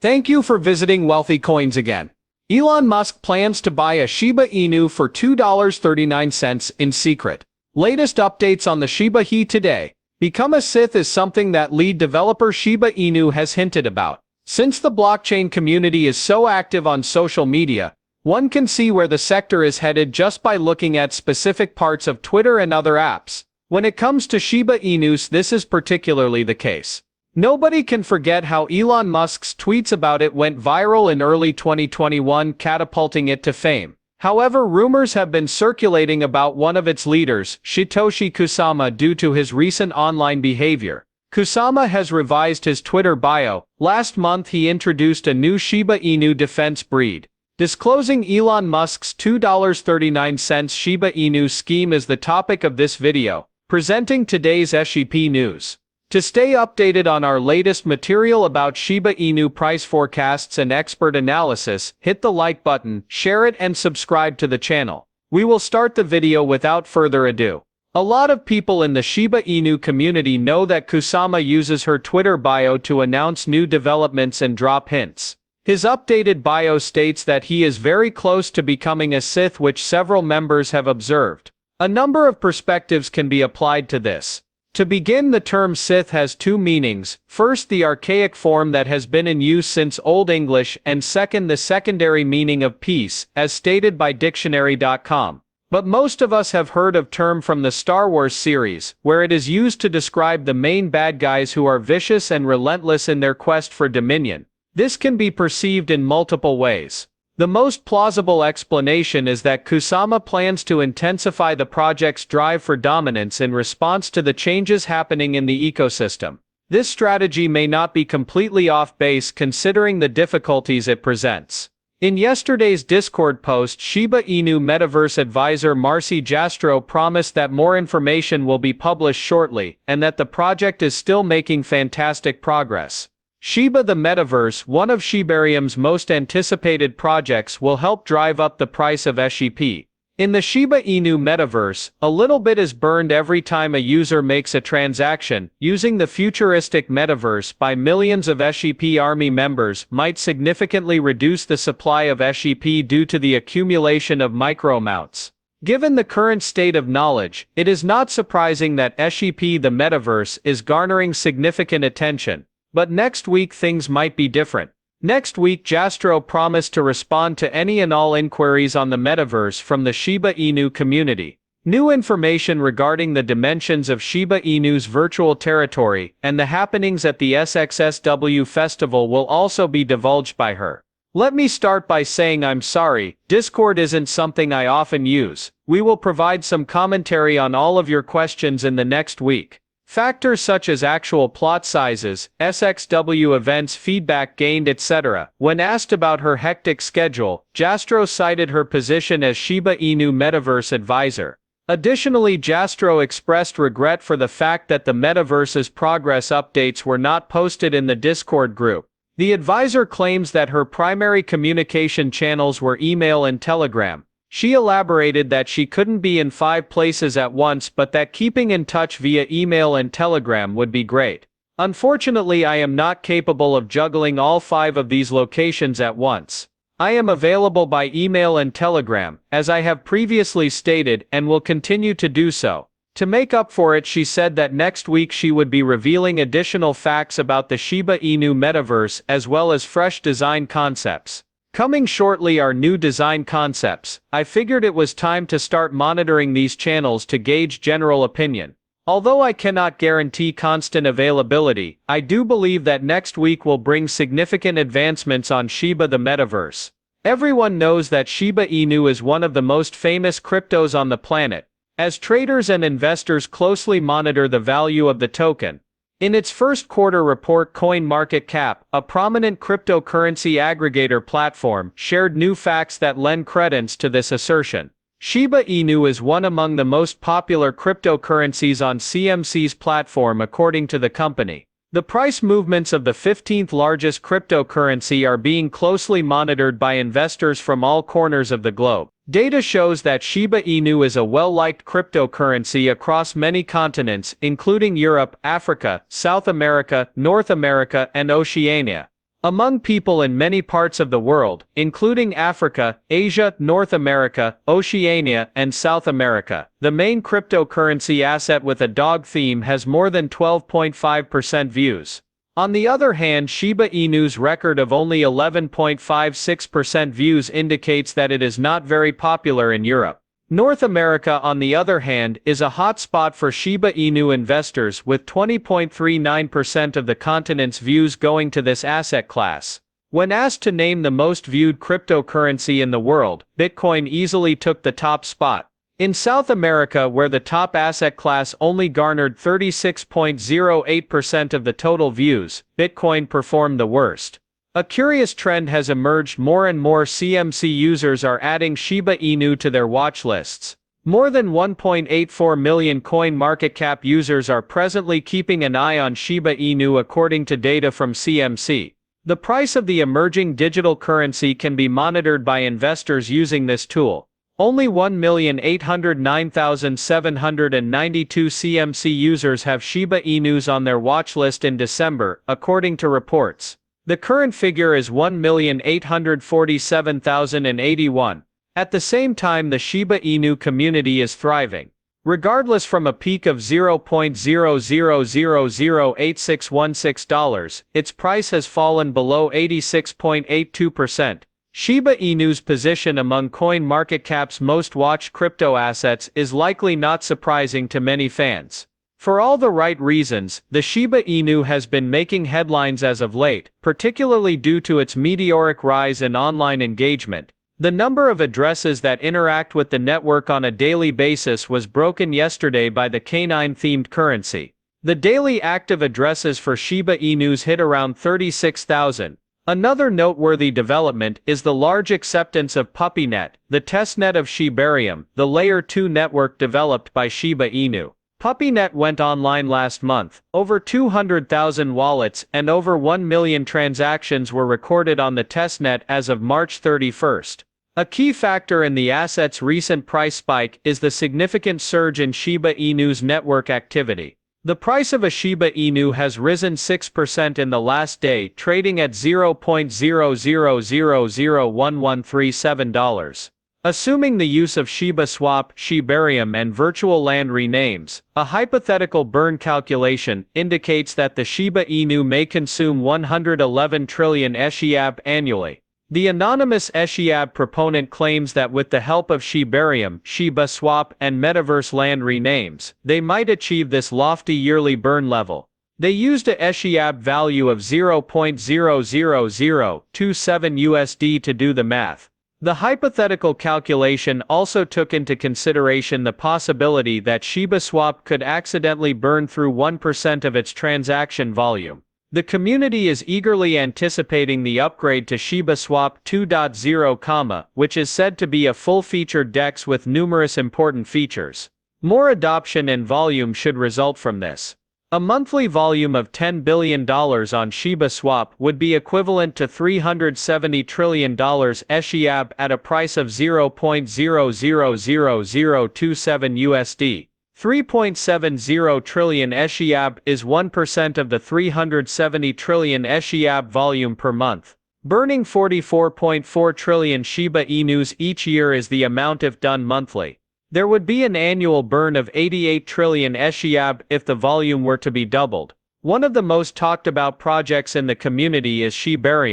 Thank you for visiting Wealthy Coins again. Elon Musk plans to buy a Shiba Inu for $2.39 in secret. Latest updates on the Shiba Inu today. Become a Sith is something that lead developer Shiba Inu has hinted about. Since the blockchain community is so active on social media, one can see where the sector is headed just by looking at specific parts of Twitter and other apps. When it comes to Shiba Inus, this is particularly the case. Nobody can forget how Elon Musk's tweets about it went viral in early 2021, catapulting it to fame. However, rumors have been circulating about one of its leaders, Satoshi Kusama, due to his recent online behavior. Kusama has revised his Twitter bio. Last month he introduced a new Shiba Inu defense breed. Disclosing Elon Musk's $2.39 Shiba Inu scheme is the topic of this video, presenting today's SHIB news. To stay updated on our latest material about Shiba Inu price forecasts and expert analysis, hit the like button, share it and subscribe to the channel. We will start the video without further ado. A lot of people in the Shiba Inu community know that Kusama uses her Twitter bio to announce new developments and drop hints. His updated bio states that he is very close to becoming a Sith, which several members have observed. A number of perspectives can be applied to this. To begin, the term Sith has two meanings: first, the archaic form that has been in use since Old English, and second, the secondary meaning of peace, as stated by dictionary.com. But most of us have heard of term from the Star Wars series, where it is used to describe the main bad guys who are vicious and relentless in their quest for dominion. This can be perceived in multiple ways. The most plausible explanation is that Kusama plans to intensify the project's drive for dominance in response to the changes happening in the ecosystem. This strategy may not be completely off base considering the difficulties it presents. In yesterday's Discord post, Shiba Inu Metaverse advisor Marcy Jastro promised that more information will be published shortly, and that the project is still making fantastic progress. Shiba the Metaverse, one of Shibarium's most anticipated projects, will help drive up the price of SHIB. In the Shiba Inu Metaverse, a little bit is burned every time a user makes a transaction. Using the futuristic Metaverse by millions of SHIB army members might significantly reduce the supply of SHIB due to the accumulation of micro-amounts. Given the current state of knowledge, it is not surprising that SHIB the Metaverse is garnering significant attention. But next week things might be different. Next week Jastro promised to respond to any and all inquiries on the Metaverse from the Shiba Inu community. New information regarding the dimensions of Shiba Inu's virtual territory and the happenings at the SXSW festival will also be divulged by her. Let me start by saying I'm sorry, Discord isn't something I often use. We will provide some commentary on all of your questions in the next week. Factors such as actual plot sizes, SXW events, feedback gained, etc. When asked about her hectic schedule, Jastro cited her position as Shiba Inu Metaverse advisor. Additionally, Jastro expressed regret for the fact that the Metaverse's progress updates were not posted in the Discord group. The advisor claims that her primary communication channels were email and Telegram. She elaborated that she couldn't be in 5 places at once, but that keeping in touch via email and Telegram would be great. Unfortunately, I am not capable of juggling all 5 of these locations at once. I am available by email and Telegram, as I have previously stated, and will continue to do so. To make up for it, she said that next week she would be revealing additional facts about the Shiba Inu Metaverse as well as fresh design concepts. Coming shortly are new design concepts. I figured it was time to start monitoring these channels to gauge general opinion. Although I cannot guarantee constant availability, I do believe that next week will bring significant advancements on Shiba the Metaverse. Everyone knows that Shiba Inu is one of the most famous cryptos on the planet, as traders and investors closely monitor the value of the token. In its first quarter report, CoinMarketCap, a prominent cryptocurrency aggregator platform, shared new facts that lend credence to this assertion. Shiba Inu is one among the most popular cryptocurrencies on CMC's platform according to the company. The price movements of the 15th largest cryptocurrency are being closely monitored by investors from all corners of the globe. Data shows that Shiba Inu is a well-liked cryptocurrency across many continents, including Europe, Africa, South America, North America, and Oceania. among people in many parts of the world, including Africa, Asia, North America, Oceania, and South America. The main cryptocurrency asset with a dog theme has more than 12.5% views. On the other hand, Shiba Inu's record of only 11.56% views indicates that it is not very popular in Europe. North America, on the other hand, is a hot spot for Shiba Inu investors, with 20.39% of the continent's views going to this asset class. When asked to name the most viewed cryptocurrency in the world, Bitcoin easily took the top spot. In South America, where the top asset class only garnered 36.08% of the total views, Bitcoin performed the worst. A curious trend has emerged: more and more CMC users are adding Shiba Inu to their watch lists. More than 1.84 million CoinMarketCap users are presently keeping an eye on Shiba Inu, according to data from CMC. The price of the emerging digital currency can be monitored by investors using this tool. Only 1,809,792 CMC users have Shiba Inus on their watch list in December, according to reports. The current figure is 1,847,081. At the same time, the Shiba Inu community is thriving. Regardless, from a peak of $0.00008616, its price has fallen below 86.82%. Shiba Inu's position among CoinMarketCap's most watched crypto assets is likely not surprising to many fans. For all the right reasons, the Shiba Inu has been making headlines as of late, particularly due to its meteoric rise in online engagement. The number of addresses that interact with the network on a daily basis was broken yesterday by the canine-themed currency. The daily active addresses for Shiba Inus hit around 36,000. Another noteworthy development is the large acceptance of PuppyNet, the testnet of Shibarium, the Layer 2 network developed by Shiba Inu. PuppyNet went online last month. Over 200,000 wallets and over 1 million transactions were recorded on the testnet as of March 31st. A key factor in the asset's recent price spike is the significant surge in Shiba Inu's network activity. The price of a Shiba Inu has risen 6% in the last day, trading at $0.00001137. Assuming the use of Shiba Swap, Shibarium, and virtual land renames, a hypothetical burn calculation indicates that the Shiba Inu may consume 111 trillion SHIB annually. The anonymous SHIB proponent claims that with the help of Shibarium, Shiba Swap, and Metaverse land renames, they might achieve this lofty yearly burn level. They used a SHIB value of $0.00027 to do the math. The hypothetical calculation also took into consideration the possibility that Shiba Swap could accidentally burn through 1% of its transaction volume. The community is eagerly anticipating the upgrade to Shiba Swap 2.0, which is said to be a full-featured DEX with numerous important features. More adoption and volume should result from this. A monthly volume of $10 billion on Shiba Swap would be equivalent to $370 trillion SHIB at a price of $0.000027. 3.70 trillion SHIB is 1% of the 370 trillion SHIB volume per month. Burning 44.4 trillion Shiba Inus each year is the amount if done monthly. There would be an annual burn of 88 trillion SHIB if the volume were to be doubled. One of the most talked about projects in the community is Shibarium.